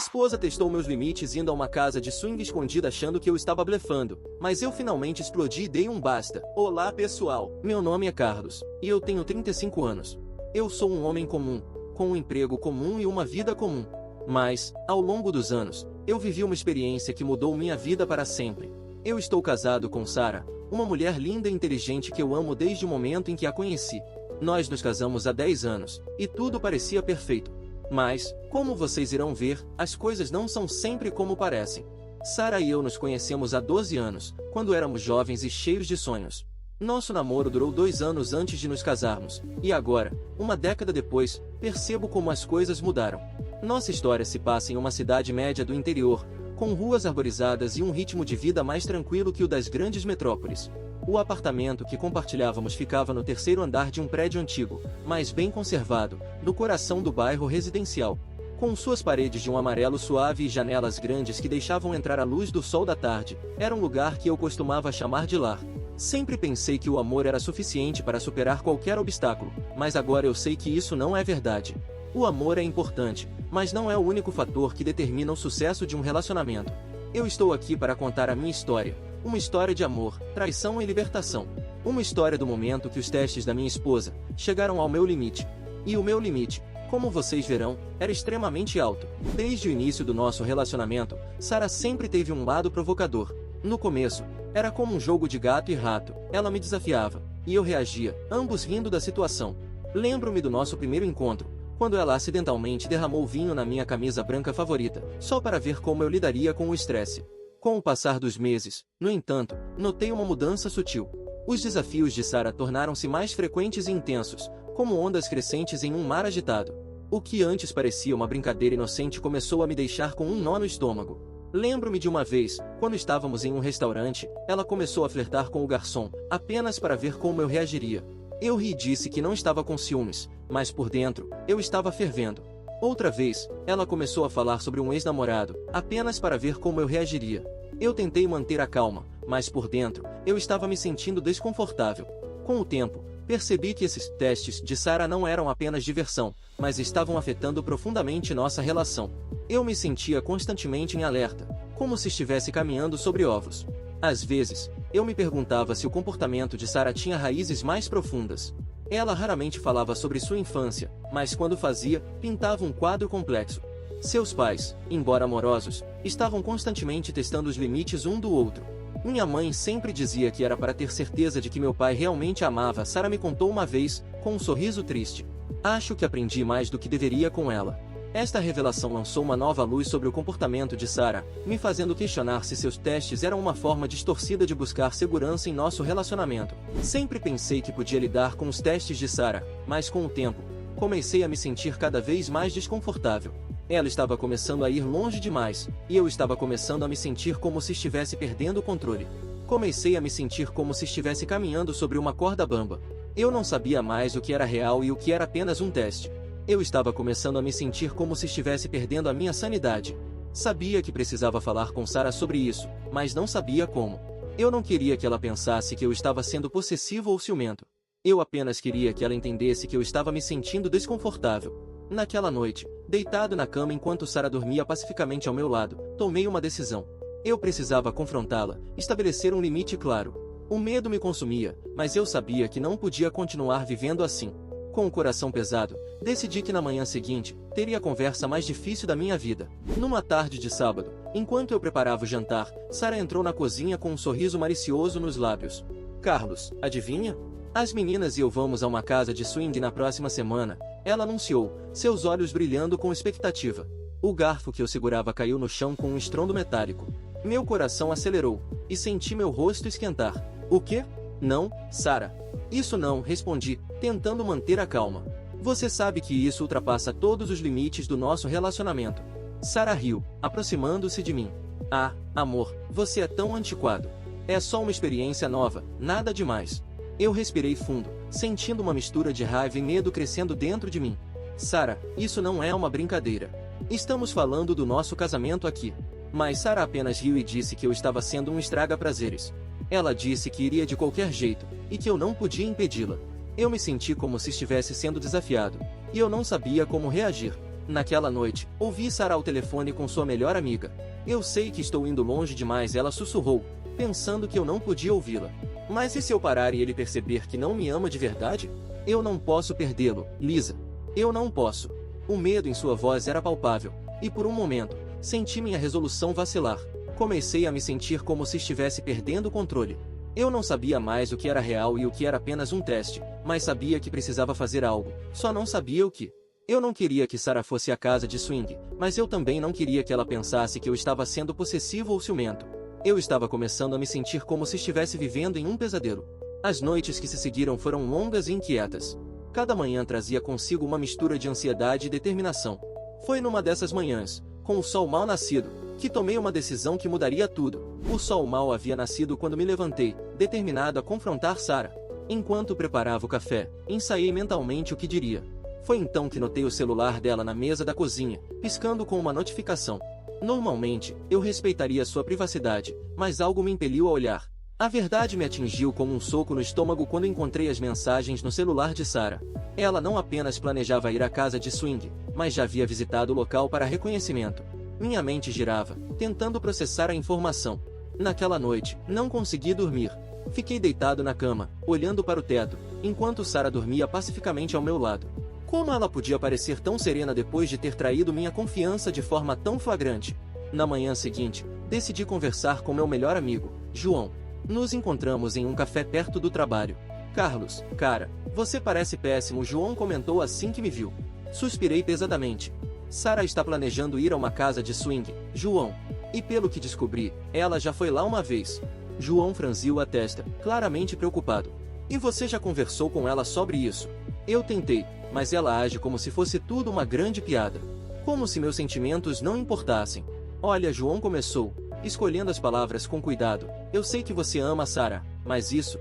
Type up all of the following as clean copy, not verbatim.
esposa testou meus limites indo a uma casa de swing escondida achando que eu estava blefando, mas eu finalmente explodi e dei um basta. Olá pessoal, meu nome é Carlos, e eu tenho 35 anos. Eu sou um homem comum, com um emprego comum e uma vida comum. Mas, ao longo dos anos, eu vivi uma experiência que mudou minha vida para sempre. Eu estou casado com Sarah, uma mulher linda e inteligente que eu amo desde o momento em que a conheci. Nós nos casamos há 10 anos, e tudo parecia perfeito. Mas, como vocês irão ver, as coisas não são sempre como parecem. Sarah e eu nos conhecemos há 12 anos, quando éramos jovens e cheios de sonhos. Nosso namoro durou 2 anos antes de nos casarmos, e agora, uma década depois, percebo como as coisas mudaram. Nossa história se passa em uma cidade média do interior, com ruas arborizadas e um ritmo de vida mais tranquilo que o das grandes metrópoles. O apartamento que compartilhávamos ficava no 3º andar de um prédio antigo, mas bem conservado, no coração do bairro residencial. Com suas paredes de um amarelo suave e janelas grandes que deixavam entrar a luz do sol da tarde, era um lugar que eu costumava chamar de lar. Sempre pensei que o amor era suficiente para superar qualquer obstáculo, mas agora eu sei que isso não é verdade. O amor é importante, mas não é o único fator que determina o sucesso de um relacionamento. Eu estou aqui para contar a minha história. Uma história de amor, traição e libertação. Uma história do momento que os testes da minha esposa chegaram ao meu limite. E o meu limite, como vocês verão, era extremamente alto. Desde o início do nosso relacionamento, Sarah sempre teve um lado provocador. No começo, era como um jogo de gato e rato. Ela me desafiava, e eu reagia, ambos rindo da situação. Lembro-me do nosso primeiro encontro, quando ela acidentalmente derramou vinho na minha camisa branca favorita, só para ver como eu lidaria com o estresse. Com o passar dos meses, no entanto, notei uma mudança sutil. Os desafios de Sarah tornaram-se mais frequentes e intensos, como ondas crescentes em um mar agitado. O que antes parecia uma brincadeira inocente começou a me deixar com um nó no estômago. Lembro-me de uma vez, quando estávamos em um restaurante, ela começou a flertar com o garçom, apenas para ver como eu reagiria. Eu ri e disse que não estava com ciúmes, mas por dentro, eu estava fervendo. Outra vez, ela começou a falar sobre um ex-namorado, apenas para ver como eu reagiria. Eu tentei manter a calma, mas por dentro, eu estava me sentindo desconfortável. Com o tempo, percebi que esses testes de Sarah não eram apenas diversão, mas estavam afetando profundamente nossa relação. Eu me sentia constantemente em alerta, como se estivesse caminhando sobre ovos. Às vezes, eu me perguntava se o comportamento de Sarah tinha raízes mais profundas. Ela raramente falava sobre sua infância, mas quando fazia, pintava um quadro complexo. Seus pais, embora amorosos, estavam constantemente testando os limites um do outro. Minha mãe sempre dizia que era para ter certeza de que meu pai realmente a amava. Sarah me contou uma vez, com um sorriso triste. Acho que aprendi mais do que deveria com ela. Esta revelação lançou uma nova luz sobre o comportamento de Sarah, me fazendo questionar se seus testes eram uma forma distorcida de buscar segurança em nosso relacionamento. Sempre pensei que podia lidar com os testes de Sarah, mas com o tempo, comecei a me sentir cada vez mais desconfortável. Ela estava começando a ir longe demais, e eu estava começando a me sentir como se estivesse perdendo o controle. Comecei a me sentir como se estivesse caminhando sobre uma corda bamba. Eu não sabia mais o que era real e o que era apenas um teste. Eu estava começando a me sentir como se estivesse perdendo a minha sanidade. Sabia que precisava falar com Sarah sobre isso, mas não sabia como. Eu não queria que ela pensasse que eu estava sendo possessivo ou ciumento. Eu apenas queria que ela entendesse que eu estava me sentindo desconfortável. Naquela noite, deitado na cama enquanto Sarah dormia pacificamente ao meu lado, tomei uma decisão. Eu precisava confrontá-la, estabelecer um limite claro. O medo me consumia, mas eu sabia que não podia continuar vivendo assim. Com o coração pesado, decidi que na manhã seguinte, teria a conversa mais difícil da minha vida. Numa tarde de sábado, enquanto eu preparava o jantar, Sarah entrou na cozinha com um sorriso malicioso nos lábios. Carlos, adivinha? As meninas e eu vamos a uma casa de swing na próxima semana, ela anunciou, seus olhos brilhando com expectativa. O garfo que eu segurava caiu no chão com um estrondo metálico. Meu coração acelerou, e senti meu rosto esquentar. O quê? Não, Sarah. Isso não, respondi, tentando manter a calma. Você sabe que isso ultrapassa todos os limites do nosso relacionamento. Sarah riu, aproximando-se de mim. Ah, amor, você é tão antiquado. É só uma experiência nova, nada demais. Eu respirei fundo, sentindo uma mistura de raiva e medo crescendo dentro de mim. Sarah, isso não é uma brincadeira. Estamos falando do nosso casamento aqui. Mas Sarah apenas riu e disse que eu estava sendo um estraga-prazeres. Ela disse que iria de qualquer jeito, e que eu não podia impedi-la. Eu me senti como se estivesse sendo desafiado, e eu não sabia como reagir. Naquela noite, ouvi Sarah ao telefone com sua melhor amiga. Eu sei que estou indo longe demais, ela sussurrou, pensando que eu não podia ouvi-la. Mas e se eu parar e ele perceber que não me ama de verdade? Eu não posso perdê-lo, Lisa. Eu não posso. O medo em sua voz era palpável, e por um momento, senti minha resolução vacilar. Comecei a me sentir como se estivesse perdendo o controle. Eu não sabia mais o que era real e o que era apenas um teste, mas sabia que precisava fazer algo, só não sabia o que. Eu não queria que Sarah fosse à casa de swing, mas eu também não queria que ela pensasse que eu estava sendo possessivo ou ciumento. Eu estava começando a me sentir como se estivesse vivendo em um pesadelo. As noites que se seguiram foram longas e inquietas. Cada manhã trazia consigo uma mistura de ansiedade e determinação. Foi numa dessas manhãs, com o sol mal nascido, que tomei uma decisão que mudaria tudo. O sol mal havia nascido quando me levantei, determinado a confrontar Sarah. Enquanto preparava o café, ensaiei mentalmente o que diria. Foi então que notei o celular dela na mesa da cozinha, piscando com uma notificação. Normalmente, eu respeitaria sua privacidade, mas algo me impeliu a olhar. A verdade me atingiu como um soco no estômago quando encontrei as mensagens no celular de Sarah. Ela não apenas planejava ir à casa de swing, mas já havia visitado o local para reconhecimento. Minha mente girava, tentando processar a informação. Naquela noite, não consegui dormir. Fiquei deitado na cama, olhando para o teto, enquanto Sarah dormia pacificamente ao meu lado. Como ela podia parecer tão serena depois de ter traído minha confiança de forma tão flagrante? Na manhã seguinte, decidi conversar com meu melhor amigo, João. Nos encontramos em um café perto do trabalho. Carlos, cara, você parece péssimo, João comentou assim que me viu. Suspirei pesadamente. Sarah está planejando ir a uma casa de swing, João. E pelo que descobri, ela já foi lá uma vez. João franziu a testa, claramente preocupado. E você já conversou com ela sobre isso? Eu tentei, mas ela age como se fosse tudo uma grande piada. Como se meus sentimentos não importassem. Olha, João começou, escolhendo as palavras com cuidado. Eu sei que você ama a Sarah, mas isso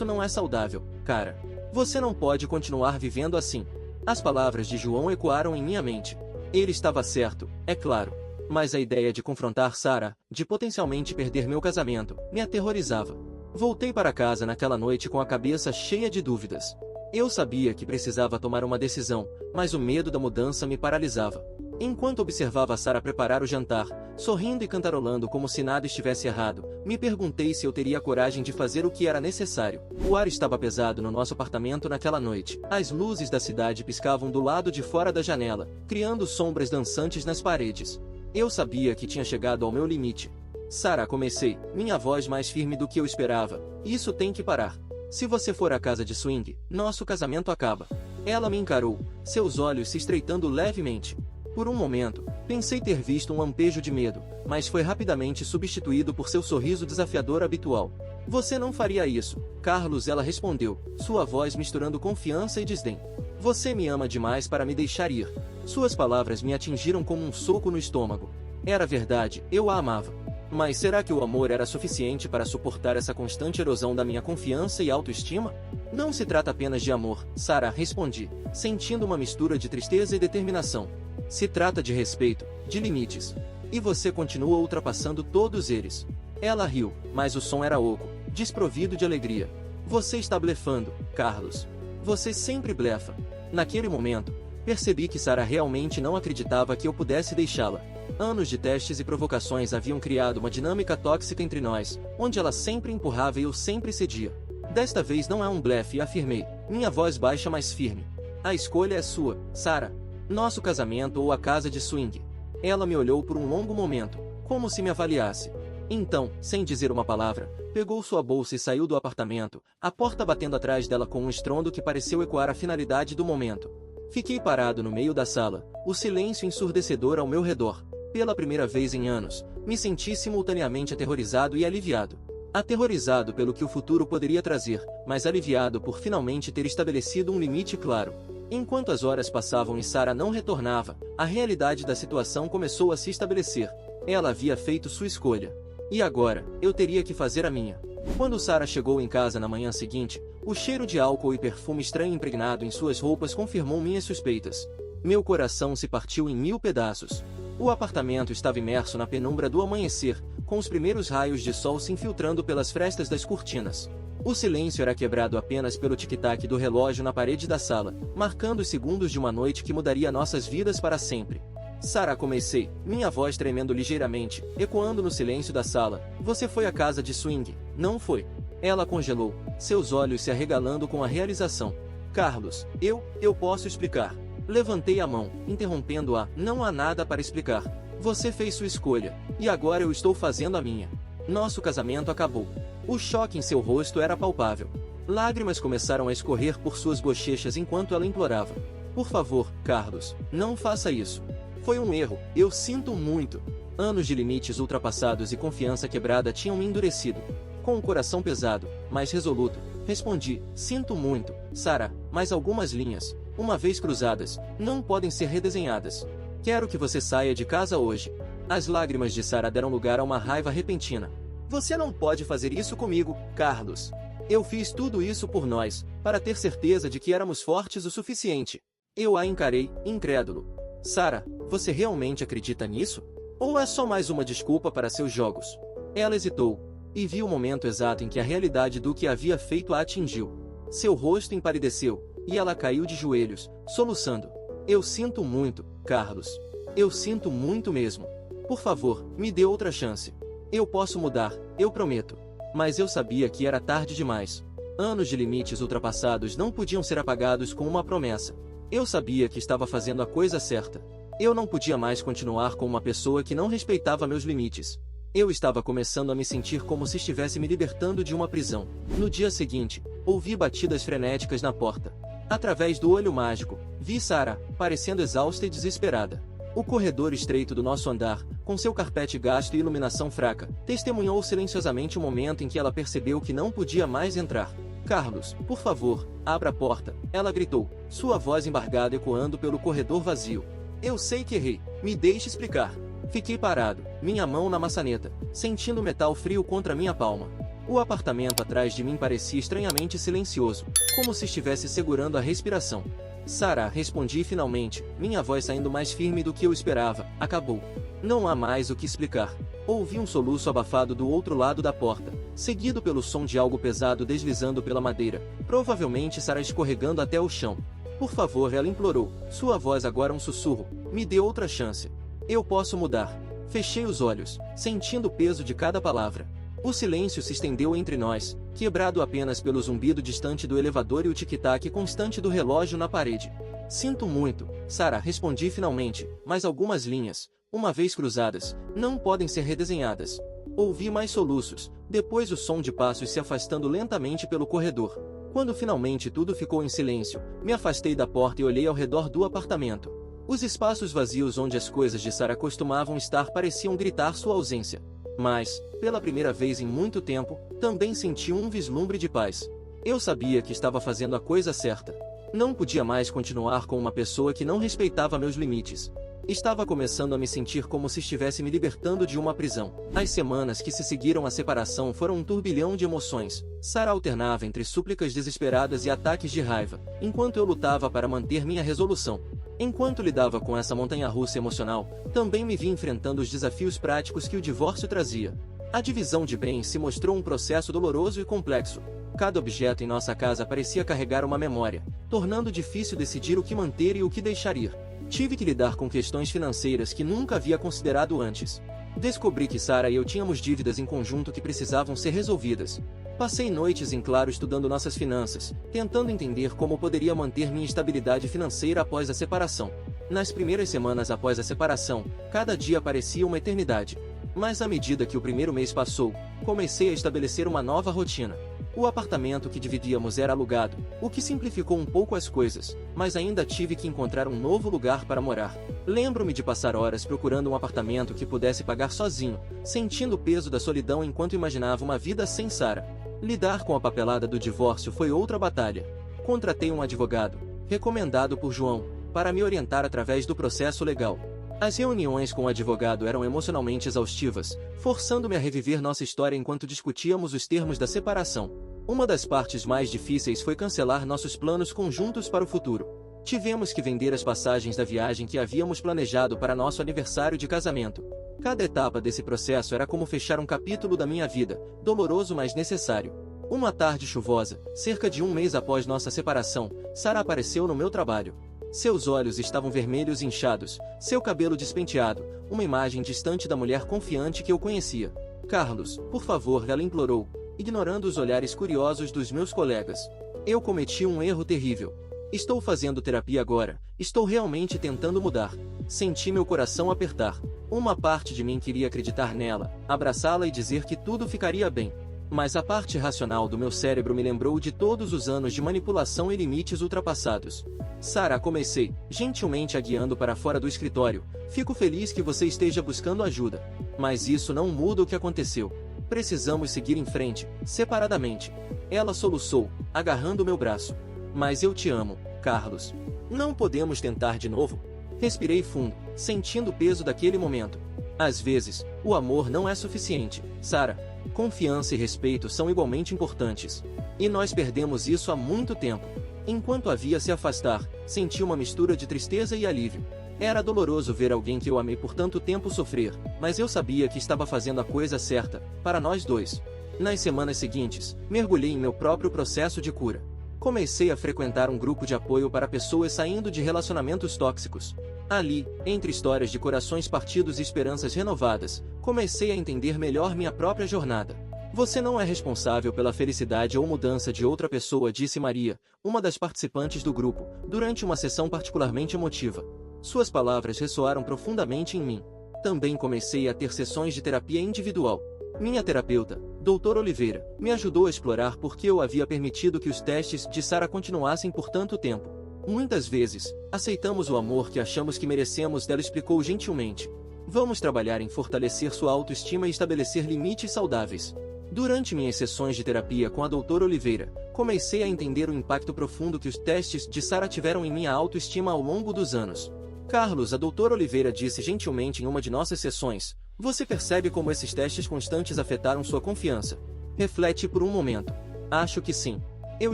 não é saudável, cara. Você não pode continuar vivendo assim. As palavras de João ecoaram em minha mente. Ele estava certo, é claro. Mas a ideia de confrontar Sarah, de potencialmente perder meu casamento, me aterrorizava. Voltei para casa naquela noite com a cabeça cheia de dúvidas. Eu sabia que precisava tomar uma decisão, mas o medo da mudança me paralisava. Enquanto observava Sarah preparar o jantar, sorrindo e cantarolando como se nada estivesse errado, me perguntei se eu teria coragem de fazer o que era necessário. O ar estava pesado no nosso apartamento naquela noite. As luzes da cidade piscavam do lado de fora da janela, criando sombras dançantes nas paredes. Eu sabia que tinha chegado ao meu limite. Sarah, comecei, minha voz mais firme do que eu esperava. Isso tem que parar. Se você for à casa de swing, nosso casamento acaba. Ela me encarou, seus olhos se estreitando levemente. Por um momento, pensei ter visto um lampejo de medo, mas foi rapidamente substituído por seu sorriso desafiador habitual. Você não faria isso, Carlos, ela respondeu, sua voz misturando confiança e desdém. Você me ama demais para me deixar ir. Suas palavras me atingiram como um soco no estômago. Era verdade, eu a amava. Mas será que o amor era suficiente para suportar essa constante erosão da minha confiança e autoestima? Não se trata apenas de amor, Sarah, respondi, sentindo uma mistura de tristeza e determinação. Se trata de respeito, de limites. E você continua ultrapassando todos eles. Ela riu, mas o som era oco, desprovido de alegria. Você está blefando, Carlos. Você sempre blefa. Naquele momento, percebi que Sarah realmente não acreditava que eu pudesse deixá-la. Anos de testes e provocações haviam criado uma dinâmica tóxica entre nós, onde ela sempre empurrava e eu sempre cedia. Desta vez não é um blefe, afirmei, minha voz baixa mais firme. A escolha é sua, Sarah. Nosso casamento ou a casa de swing. Ela me olhou por um longo momento, como se me avaliasse. Então, sem dizer uma palavra, pegou sua bolsa e saiu do apartamento, a porta batendo atrás dela com um estrondo que pareceu ecoar a finalidade do momento. Fiquei parado no meio da sala, o silêncio ensurdecedor ao meu redor. Pela primeira vez em anos, me senti simultaneamente aterrorizado e aliviado. Aterrorizado pelo que o futuro poderia trazer, mas aliviado por finalmente ter estabelecido um limite claro. Enquanto as horas passavam e Sarah não retornava, a realidade da situação começou a se estabelecer. Ela havia feito sua escolha. E agora, eu teria que fazer a minha. Quando Sarah chegou em casa na manhã seguinte, o cheiro de álcool e perfume estranho impregnado em suas roupas confirmou minhas suspeitas. Meu coração se partiu em 1000 pedaços. O apartamento estava imerso na penumbra do amanhecer, com os primeiros raios de sol se infiltrando pelas frestas das cortinas. O silêncio era quebrado apenas pelo tic-tac do relógio na parede da sala, marcando os segundos de uma noite que mudaria nossas vidas para sempre. Sarah, comecei, minha voz tremendo ligeiramente, ecoando no silêncio da sala. Você foi à casa de swing, não foi? Ela congelou, seus olhos se arregalando com a realização. Carlos, eu posso explicar. Levantei a mão, interrompendo-a. Não há nada para explicar. Você fez sua escolha, e agora eu estou fazendo a minha. Nosso casamento acabou. O choque em seu rosto era palpável. Lágrimas começaram a escorrer por suas bochechas enquanto ela implorava. Por favor, Carlos, não faça isso. Foi um erro, eu sinto muito. Anos de limites ultrapassados e confiança quebrada tinham me endurecido. Com o coração pesado, mas resoluto, respondi, sinto muito, Sarah, mas algumas linhas, uma vez cruzadas, não podem ser redesenhadas. Quero que você saia de casa hoje. As lágrimas de Sarah deram lugar a uma raiva repentina. Você não pode fazer isso comigo, Carlos. Eu fiz tudo isso por nós, para ter certeza de que éramos fortes o suficiente. Eu a encarei, incrédulo. Sarah, você realmente acredita nisso? Ou é só mais uma desculpa para seus jogos? Ela hesitou, e viu o momento exato em que a realidade do que havia feito a atingiu. Seu rosto empalideceu, e ela caiu de joelhos, soluçando. Eu sinto muito, Carlos. Eu sinto muito mesmo. Por favor, me dê outra chance. Eu posso mudar, eu prometo. Mas eu sabia que era tarde demais. Anos de limites ultrapassados não podiam ser apagados com uma promessa. Eu sabia que estava fazendo a coisa certa. Eu não podia mais continuar com uma pessoa que não respeitava meus limites. Eu estava começando a me sentir como se estivesse me libertando de uma prisão. No dia seguinte, ouvi batidas frenéticas na porta. Através do olho mágico, vi Sarah, parecendo exausta e desesperada. O corredor estreito do nosso andar, com seu carpete gasto e iluminação fraca, testemunhou silenciosamente o momento em que ela percebeu que não podia mais entrar. Carlos, por favor, abra a porta, ela gritou, sua voz embargada ecoando pelo corredor vazio. Eu sei que errei, me deixe explicar. Fiquei parado, minha mão na maçaneta, sentindo o metal frio contra minha palma. O apartamento atrás de mim parecia estranhamente silencioso, como se estivesse segurando a respiração. Sarah, respondi finalmente, minha voz saindo mais firme do que eu esperava. Acabou. Não há mais o que explicar. Ouvi um soluço abafado do outro lado da porta, seguido pelo som de algo pesado deslizando pela madeira, provavelmente Sarah escorregando até o chão. Por favor, ela implorou, sua voz agora um sussurro, me dê outra chance. Eu posso mudar. Fechei os olhos, sentindo o peso de cada palavra. O silêncio se estendeu entre nós, quebrado apenas pelo zumbido distante do elevador e o tic-tac constante do relógio na parede. Sinto muito, Sarah, respondi finalmente, mas algumas linhas, uma vez cruzadas, não podem ser redesenhadas. Ouvi mais soluços, depois o som de passos se afastando lentamente pelo corredor. Quando finalmente tudo ficou em silêncio, me afastei da porta e olhei ao redor do apartamento. Os espaços vazios onde as coisas de Sarah costumavam estar pareciam gritar sua ausência. Mas, pela primeira vez em muito tempo, também senti um vislumbre de paz. Eu sabia que estava fazendo a coisa certa. Não podia mais continuar com uma pessoa que não respeitava meus limites. Estava começando a me sentir como se estivesse me libertando de uma prisão. As semanas que se seguiram à separação foram um turbilhão de emoções. Sarah alternava entre súplicas desesperadas e ataques de raiva, enquanto eu lutava para manter minha resolução. Enquanto lidava com essa montanha-russa emocional, também me vi enfrentando os desafios práticos que o divórcio trazia. A divisão de bens se mostrou um processo doloroso e complexo. Cada objeto em nossa casa parecia carregar uma memória, tornando difícil decidir o que manter e o que deixar ir. Tive que lidar com questões financeiras que nunca havia considerado antes. Descobri que Sarah e eu tínhamos dívidas em conjunto que precisavam ser resolvidas. Passei noites em claro estudando nossas finanças, tentando entender como poderia manter minha estabilidade financeira após a separação. Nas primeiras semanas após a separação, cada dia parecia uma eternidade. Mas à medida que o primeiro mês passou, comecei a estabelecer uma nova rotina. O apartamento que dividíamos era alugado, o que simplificou um pouco as coisas, mas ainda tive que encontrar um novo lugar para morar. Lembro-me de passar horas procurando um apartamento que pudesse pagar sozinho, sentindo o peso da solidão enquanto imaginava uma vida sem Sarah. Lidar com a papelada do divórcio foi outra batalha. Contratei um advogado, recomendado por João, para me orientar através do processo legal. As reuniões com o advogado eram emocionalmente exaustivas, forçando-me a reviver nossa história enquanto discutíamos os termos da separação. Uma das partes mais difíceis foi cancelar nossos planos conjuntos para o futuro. Tivemos que vender as passagens da viagem que havíamos planejado para nosso aniversário de casamento. Cada etapa desse processo era como fechar um capítulo da minha vida, doloroso mas necessário. Uma tarde chuvosa, cerca de um mês após nossa separação, Sara apareceu no meu trabalho. Seus olhos estavam vermelhos e inchados, seu cabelo despenteado, uma imagem distante da mulher confiante que eu conhecia. Carlos, por favor, ela implorou, ignorando os olhares curiosos dos meus colegas. Eu cometi um erro terrível. Estou fazendo terapia agora, estou realmente tentando mudar. Senti meu coração apertar. Uma parte de mim queria acreditar nela, abraçá-la e dizer que tudo ficaria bem. Mas a parte racional do meu cérebro me lembrou de todos os anos de manipulação e limites ultrapassados. Sara, comecei, gentilmente a guiando para fora do escritório. Fico feliz que você esteja buscando ajuda. Mas isso não muda o que aconteceu. Precisamos seguir em frente, separadamente. Ela soluçou, agarrando meu braço. Mas eu te amo, Carlos. Não podemos tentar de novo? Respirei fundo, sentindo o peso daquele momento. Às vezes, o amor não é suficiente, Sara. Confiança e respeito são igualmente importantes. E nós perdemos isso há muito tempo. Enquanto havia se afastar, senti uma mistura de tristeza e alívio. Era doloroso ver alguém que eu amei por tanto tempo sofrer, mas eu sabia que estava fazendo a coisa certa, para nós dois. Nas semanas seguintes, mergulhei em meu próprio processo de cura. Comecei a frequentar um grupo de apoio para pessoas saindo de relacionamentos tóxicos. Ali, entre histórias de corações partidos e esperanças renovadas, comecei a entender melhor minha própria jornada. Você não é responsável pela felicidade ou mudança de outra pessoa, disse Maria, uma das participantes do grupo, durante uma sessão particularmente emotiva. Suas palavras ressoaram profundamente em mim. Também comecei a ter sessões de terapia individual. Minha terapeuta, Dr. Oliveira, me ajudou a explorar por que eu havia permitido que os testes de Sara continuassem por tanto tempo. Muitas vezes, aceitamos o amor que achamos que merecemos, ela explicou gentilmente. Vamos trabalhar em fortalecer sua autoestima e estabelecer limites saudáveis. Durante minhas sessões de terapia com a Dr. Oliveira, comecei a entender o impacto profundo que os testes de Sara tiveram em minha autoestima ao longo dos anos. Carlos, a Dr. Oliveira disse gentilmente em uma de nossas sessões, você percebe como esses testes constantes afetaram sua confiança? Reflete por um momento. Acho que sim. Eu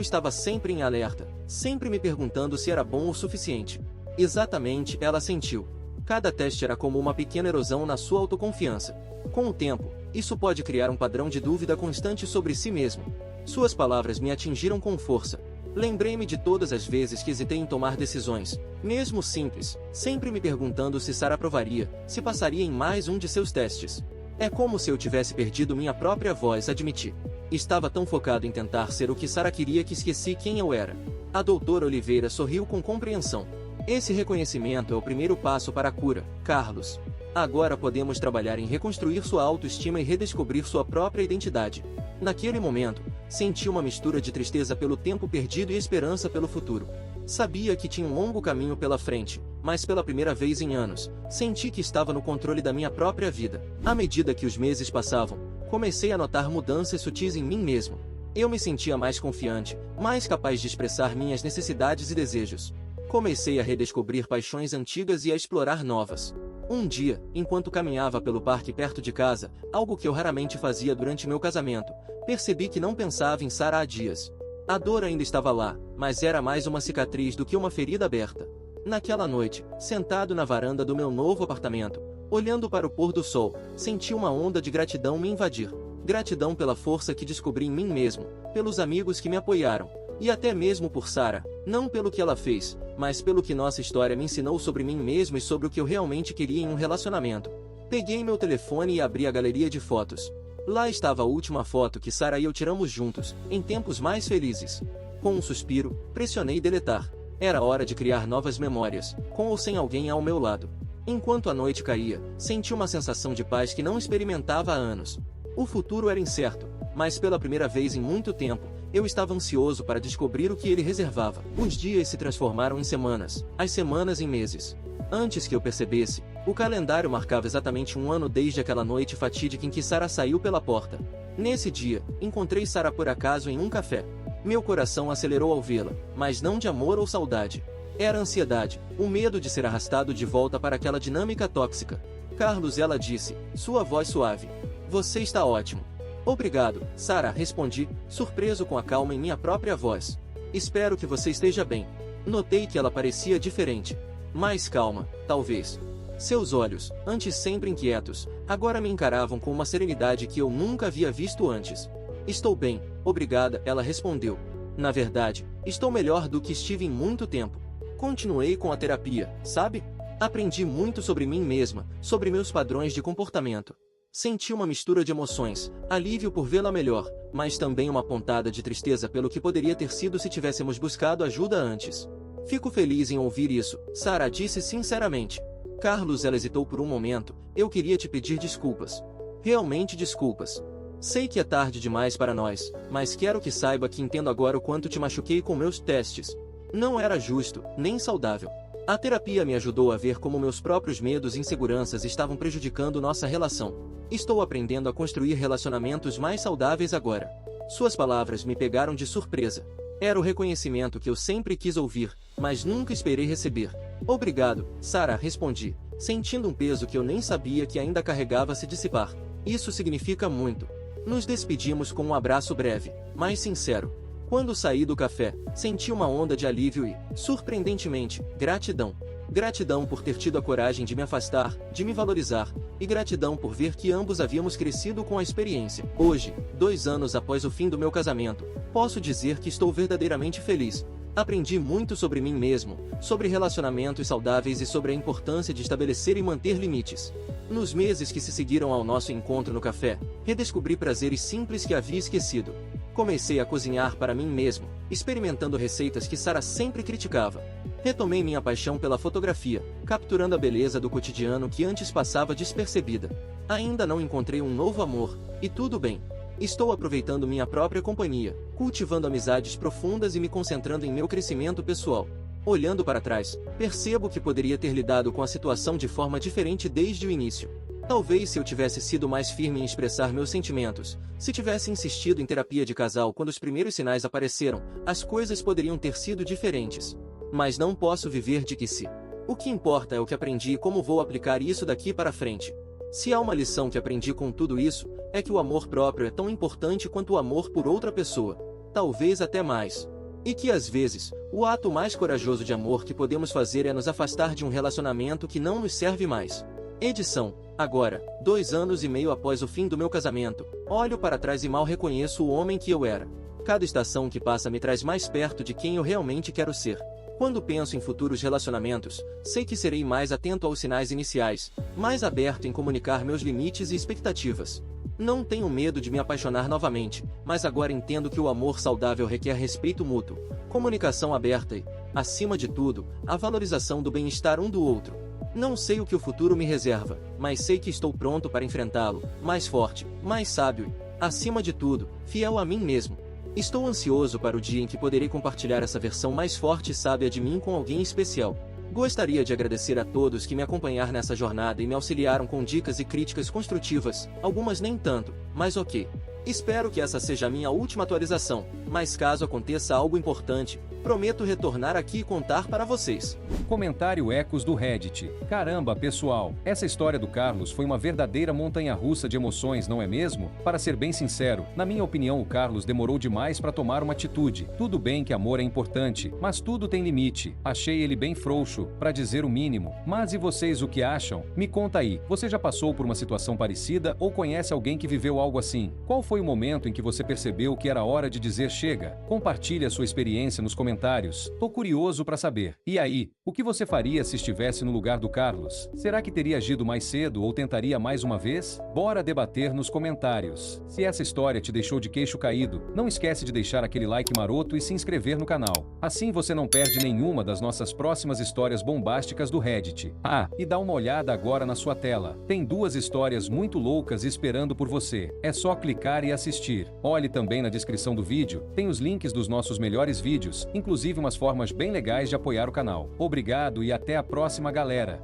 estava sempre em alerta, sempre me perguntando se era bom o suficiente. Exatamente, ela sentiu. Cada teste era como uma pequena erosão na sua autoconfiança. Com o tempo, isso pode criar um padrão de dúvida constante sobre si mesmo. Suas palavras me atingiram com força. Lembrei-me de todas as vezes que hesitei em tomar decisões, mesmo simples, sempre me perguntando se Sara aprovaria, se passaria em mais um de seus testes. É como se eu tivesse perdido minha própria voz, admiti. Estava tão focado em tentar ser o que Sara queria que esqueci quem eu era. A doutora Oliveira sorriu com compreensão. Esse reconhecimento é o primeiro passo para a cura, Carlos. Agora podemos trabalhar em reconstruir sua autoestima e redescobrir sua própria identidade. Naquele momento, senti uma mistura de tristeza pelo tempo perdido e esperança pelo futuro. Sabia que tinha um longo caminho pela frente, mas pela primeira vez em anos, senti que estava no controle da minha própria vida. À medida que os meses passavam, comecei a notar mudanças sutis em mim mesmo. Eu me sentia mais confiante, mais capaz de expressar minhas necessidades e desejos. Comecei a redescobrir paixões antigas e a explorar novas. Um dia, enquanto caminhava pelo parque perto de casa, algo que eu raramente fazia durante meu casamento, percebi que não pensava em Sara há dias. A dor ainda estava lá, mas era mais uma cicatriz do que uma ferida aberta. Naquela noite, sentado na varanda do meu novo apartamento, olhando para o pôr do sol, senti uma onda de gratidão me invadir. Gratidão pela força que descobri em mim mesmo, pelos amigos que me apoiaram, e até mesmo por Sara, não pelo que ela fez, mas pelo que nossa história me ensinou sobre mim mesmo e sobre o que eu realmente queria em um relacionamento. Peguei meu telefone e abri a galeria de fotos. Lá estava a última foto que Sara e eu tiramos juntos, em tempos mais felizes. Com um suspiro, pressionei deletar. Era hora de criar novas memórias, com ou sem alguém ao meu lado. Enquanto a noite caía, senti uma sensação de paz que não experimentava há anos. O futuro era incerto, mas pela primeira vez em muito tempo, eu estava ansioso para descobrir o que ele reservava. Os dias se transformaram em semanas, as semanas em meses. Antes que eu percebesse, o calendário marcava exatamente um ano desde aquela noite fatídica em que Sara saiu pela porta. Nesse dia, encontrei Sara por acaso em um café. Meu coração acelerou ao vê-la, mas não de amor ou saudade. Era ansiedade, o medo de ser arrastado de volta para aquela dinâmica tóxica. Carlos, ela disse, sua voz suave. Você está ótimo. Obrigado, Sara, respondi, surpreso com a calma em minha própria voz. Espero que você esteja bem. Notei que ela parecia diferente. Mais calma, talvez. Seus olhos, antes sempre inquietos, agora me encaravam com uma serenidade que eu nunca havia visto antes. Estou bem, obrigada, ela respondeu. Na verdade, estou melhor do que estive em muito tempo. Continuei com a terapia, sabe? Aprendi muito sobre mim mesma, sobre meus padrões de comportamento. Senti uma mistura de emoções, alívio por vê-la melhor, mas também uma pontada de tristeza pelo que poderia ter sido se tivéssemos buscado ajuda antes. Fico feliz em ouvir isso, Sarah disse sinceramente. Carlos, ela hesitou por um momento, eu queria te pedir desculpas. Realmente desculpas. Sei que é tarde demais para nós, mas quero que saiba que entendo agora o quanto te machuquei com meus testes. Não era justo, nem saudável. A terapia me ajudou a ver como meus próprios medos e inseguranças estavam prejudicando nossa relação. Estou aprendendo a construir relacionamentos mais saudáveis agora. Suas palavras me pegaram de surpresa. Era o reconhecimento que eu sempre quis ouvir, mas nunca esperei receber. Obrigado, Sarah, respondi, sentindo um peso que eu nem sabia que ainda carregava se dissipar. Isso significa muito. Nos despedimos com um abraço breve, mas sincero. Quando saí do café, senti uma onda de alívio e, surpreendentemente, gratidão. Gratidão por ter tido a coragem de me afastar, de me valorizar, e gratidão por ver que ambos havíamos crescido com a experiência. Hoje, 2 anos após o fim do meu casamento, posso dizer que estou verdadeiramente feliz. Aprendi muito sobre mim mesmo, sobre relacionamentos saudáveis e sobre a importância de estabelecer e manter limites. Nos meses que se seguiram ao nosso encontro no café, redescobri prazeres simples que havia esquecido. Comecei a cozinhar para mim mesmo, experimentando receitas que Sarah sempre criticava. Retomei minha paixão pela fotografia, capturando a beleza do cotidiano que antes passava despercebida. Ainda não encontrei um novo amor, e tudo bem. Estou aproveitando minha própria companhia, cultivando amizades profundas e me concentrando em meu crescimento pessoal. Olhando para trás, percebo que poderia ter lidado com a situação de forma diferente desde o início. Talvez se eu tivesse sido mais firme em expressar meus sentimentos, se tivesse insistido em terapia de casal quando os primeiros sinais apareceram, as coisas poderiam ter sido diferentes. Mas não posso viver de que se. O que importa é o que aprendi e como vou aplicar isso daqui para frente. Se há uma lição que aprendi com tudo isso, é que o amor próprio é tão importante quanto o amor por outra pessoa. Talvez até mais. E que às vezes, o ato mais corajoso de amor que podemos fazer é nos afastar de um relacionamento que não nos serve mais. Edição. Agora, 2 anos e meio após o fim do meu casamento, olho para trás e mal reconheço o homem que eu era. Cada estação que passa me traz mais perto de quem eu realmente quero ser. Quando penso em futuros relacionamentos, sei que serei mais atento aos sinais iniciais, mais aberto em comunicar meus limites e expectativas. Não tenho medo de me apaixonar novamente, mas agora entendo que o amor saudável requer respeito mútuo, comunicação aberta e, acima de tudo, a valorização do bem-estar um do outro. Não sei o que o futuro me reserva, mas sei que estou pronto para enfrentá-lo, mais forte, mais sábio e, acima de tudo, fiel a mim mesmo. Estou ansioso para o dia em que poderei compartilhar essa versão mais forte e sábia de mim com alguém especial. Gostaria de agradecer a todos que me acompanharam nessa jornada e me auxiliaram com dicas e críticas construtivas, algumas nem tanto, mas ok. Espero que essa seja a minha última atualização, mas caso aconteça algo importante, prometo retornar aqui e contar para vocês. Comentário Ecos do Reddit. Caramba, pessoal, essa história do Carlos foi uma verdadeira montanha-russa de emoções, não é mesmo? Para ser bem sincero, na minha opinião o Carlos demorou demais para tomar uma atitude. Tudo bem que amor é importante, mas tudo tem limite. Achei ele bem frouxo, para dizer o mínimo. Mas e vocês o que acham? Me conta aí, você já passou por uma situação parecida ou conhece alguém que viveu algo assim? Qual foi o momento em que você percebeu que era hora de dizer chega? Compartilhe a sua experiência nos comentários. Tô curioso para saber. E aí, o que você faria se estivesse no lugar do Carlos? Será que teria agido mais cedo ou tentaria mais uma vez? Bora debater nos comentários. Se essa história te deixou de queixo caído, não esquece de deixar aquele like maroto e se inscrever no canal. Assim você não perde nenhuma das nossas próximas histórias bombásticas do Reddit. Ah, e dá uma olhada agora na sua tela. Tem 2 histórias muito loucas esperando por você. É só clicar e assistir. Olhe também na descrição do vídeo, tem os links dos nossos melhores vídeos, inclusive umas formas bem legais de apoiar o canal. Obrigado e até a próxima, galera!